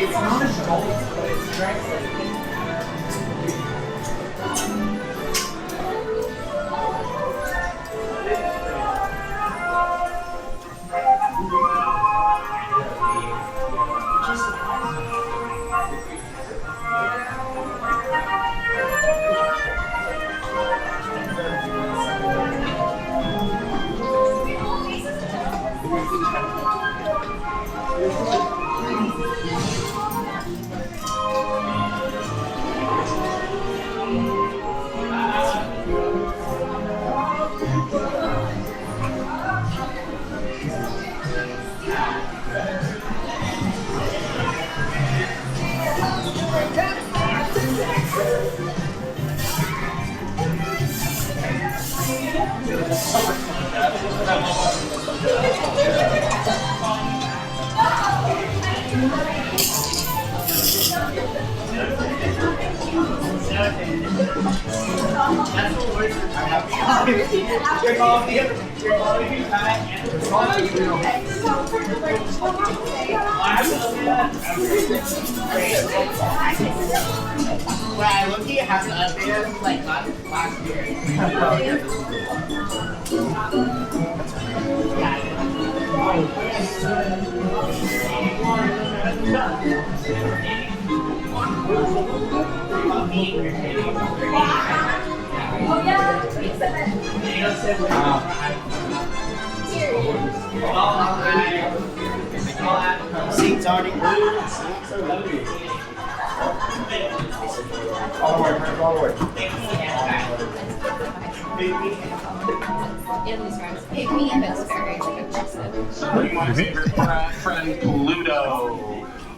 It's not a gold, but it's translated. Right, look, you have to update us like last year. Seats already moved. Seats are loaded. All the way, Frank, all the way. Pick me and it's very expensive. My favorite friend Pluto.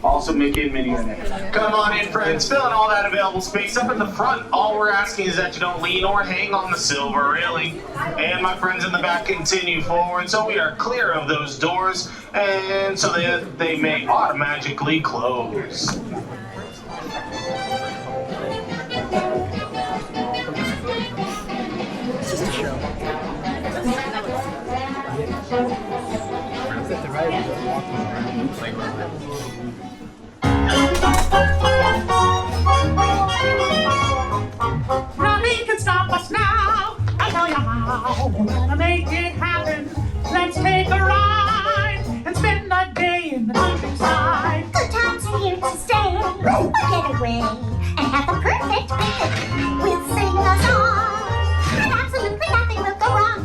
Also Mickey and Minnie in it. Come on in, friends. Fill in all that available space up in the front. All we're asking is that you don't lean or hang on the silver railing. And my friends in the back continue forward so we are clear of those doors and so that they may automatically close. It's just a show. At the right, we're walking around the playground. Nothing can stop us now. I'll tell you how. We're gonna make it happen. Let's take a ride and spend a day in the countryside. Good times are here to stay. We'll get away and have a perfect picnic. We'll sing a song, and absolutely nothing will go wrong.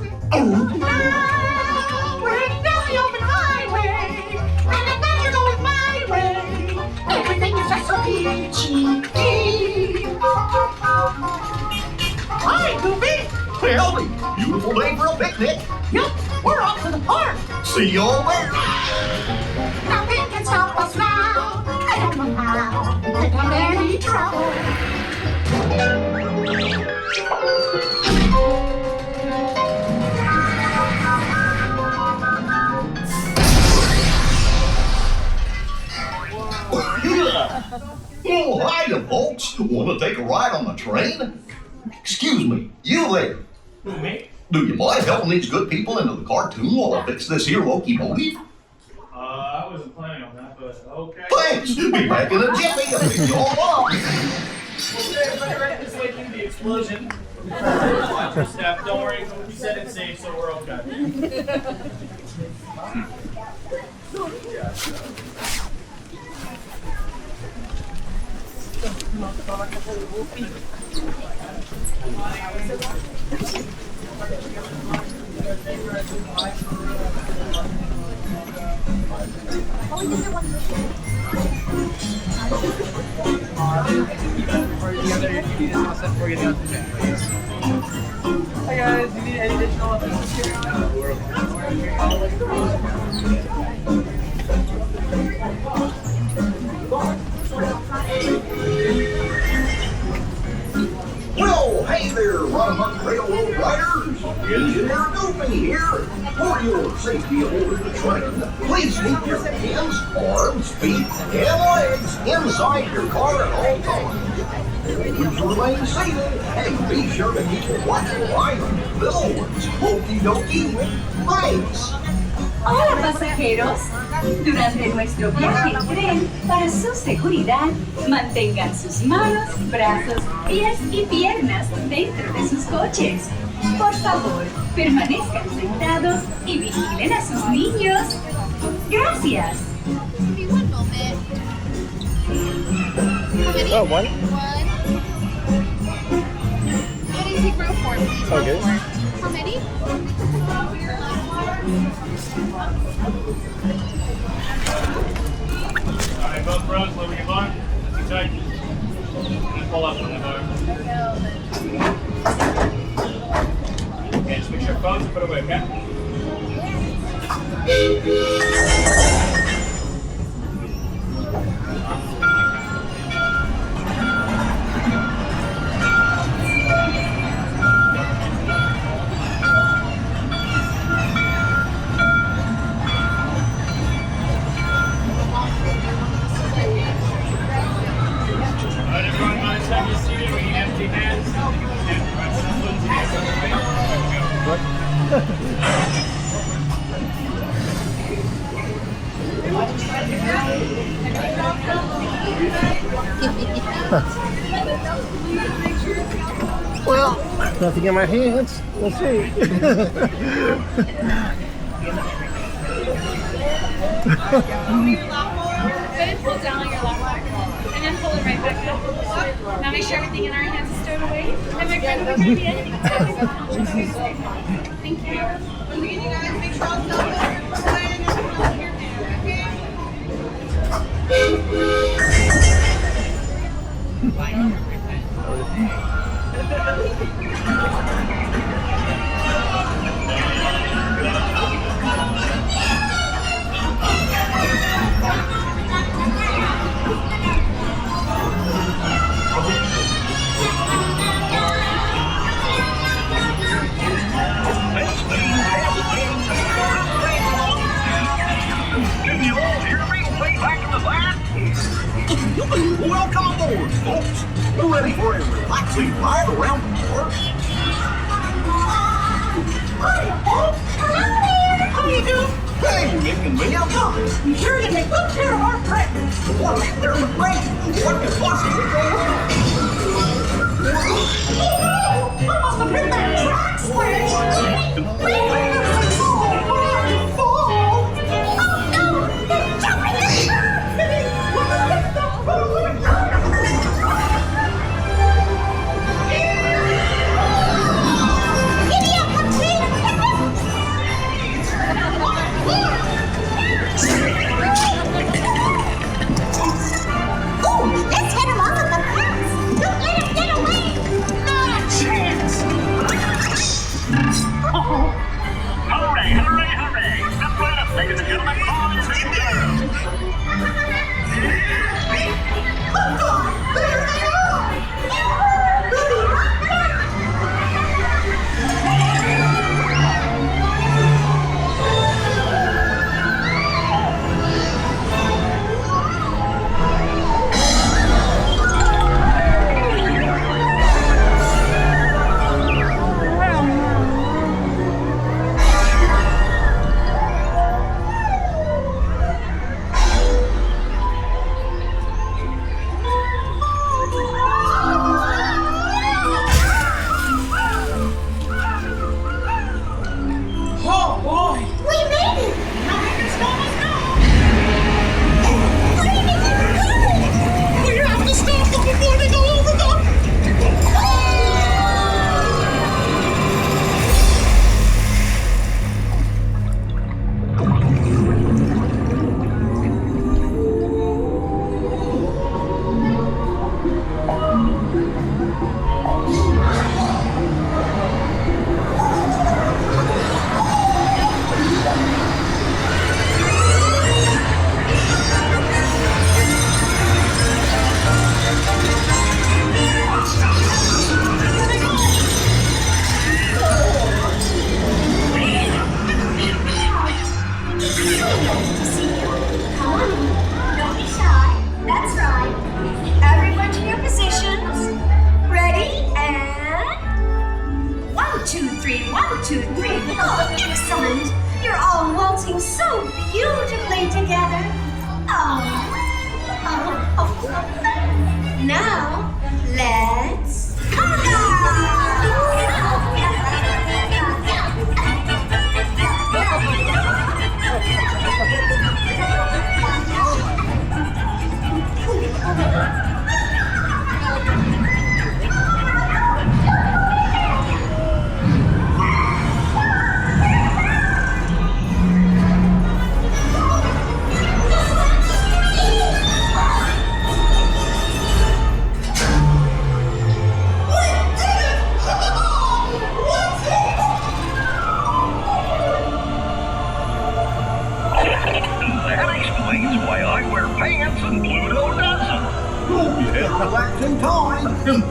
Now we're heading down the open highway, and I know you're going my way. Everything is just so peachy. Hi, Goofy. Well, beautiful day for a picnic. Yup, we're off to the park. See you all there. Nothing can stop us now. I don't know how. Could have any trouble. Oh, hiya, folks. Want to take a ride on the train? Excuse me, you there. Who, me? Do you mind helping these good people into the cartoon while I fix this here locomotive? I wasn't planning on that, but okay. Thanks. Be back in a jiffy. I'll pick you all up. Okay, right this way through the explosion. Watch your step. Don't worry, we said it's safe, so we're okay. Hi guys, you need any additional assistance? Well, hey there, Runaway Railroad Riders. Engineer Goofy here. For your safety aboard the train, please keep your hands, arms, feet, and legs inside your car at all times. Always remain seated, and be sure to keep a watchful eye on the little ones. Okie dokie. Thanks. Hola pasajeros, durante nuestro viaje en tren, para su seguridad, mantengan sus manos, brazos, pies y piernas dentro de sus coches. Por favor, permanezcan sentados y vigilen a sus niños. Gracias. Give me one moment. How many? Oh, one? What is it row for, please? Row Okay. four. How many? Alright, both rows, lower your bar. That's tight. Just pull up on the bar. Okay, switch your phones and put away, okay? Alright, everyone, by the time you're seated, we need empty hands. And grab some food together. Well, nothing in my hands. Let's see. Then pull down on your left leg, and then pull it right back up. Now make sure everything in our hands is stowed away, and we're going to be ready. Thank you. When we get you guys, make sure all stuff is in your hand, Can you all hear me way back in the back? Welcome aboard, folks. You ready for a relaxing ride around the park? Hi, folks. Hello there. How do you do? Hey, Nick and me, I'm coming. Be sure to take good care of our friends. What's there with me? What could possibly go wrong? Oh, no. I must have hit that track switch. Let's head him off at the pass.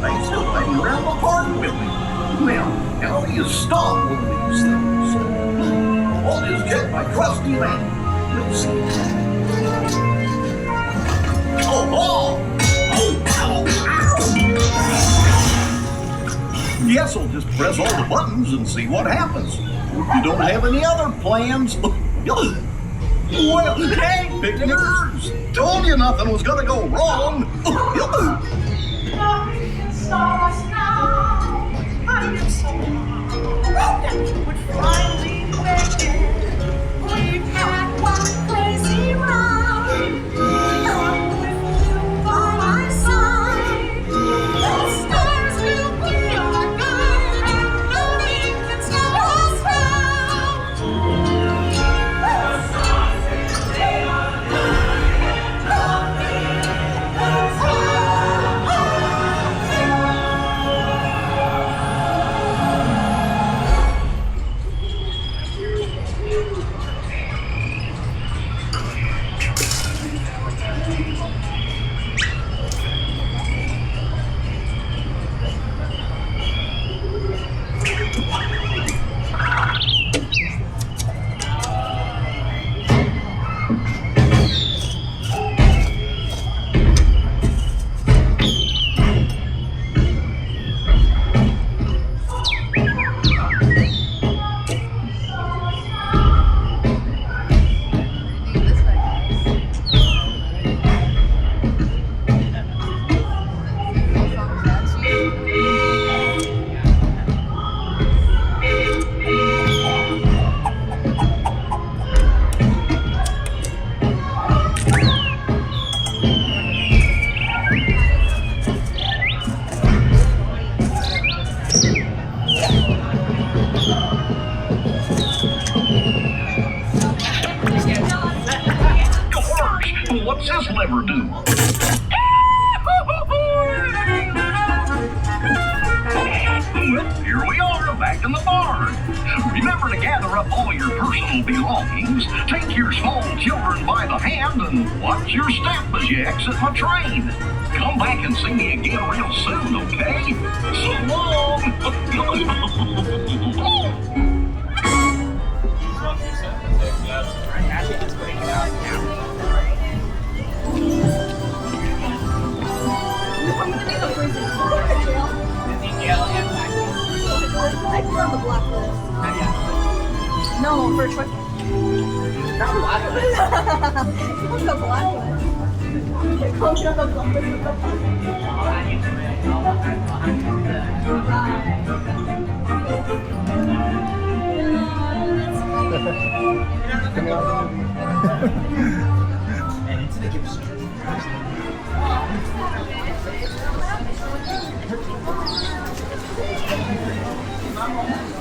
they still hang around the park with me. Now, how do you stop one of these things? I'll just check my trusty man. We'll see. Oh, ow! Guess I'll just press all the buttons and see what happens. You don't have any other plans? Well, hey, picnickers! Told you nothing was gonna go wrong. We've had one crazy ride. By my side, the stars will be our guide, and nothing can slow us down. The stars, they are guiding, nothing can slow us down. What's this lever do? Well, here we are, back in the barn. Remember to gather up all your personal belongings, take your small children by the hand, and watch your step as you exit my train. Come back and see me again real soon, okay? So long! I put on the blacklist. No, for choice. Not blacklist. What's the blacklist? It comes on the blacklist. Thank you.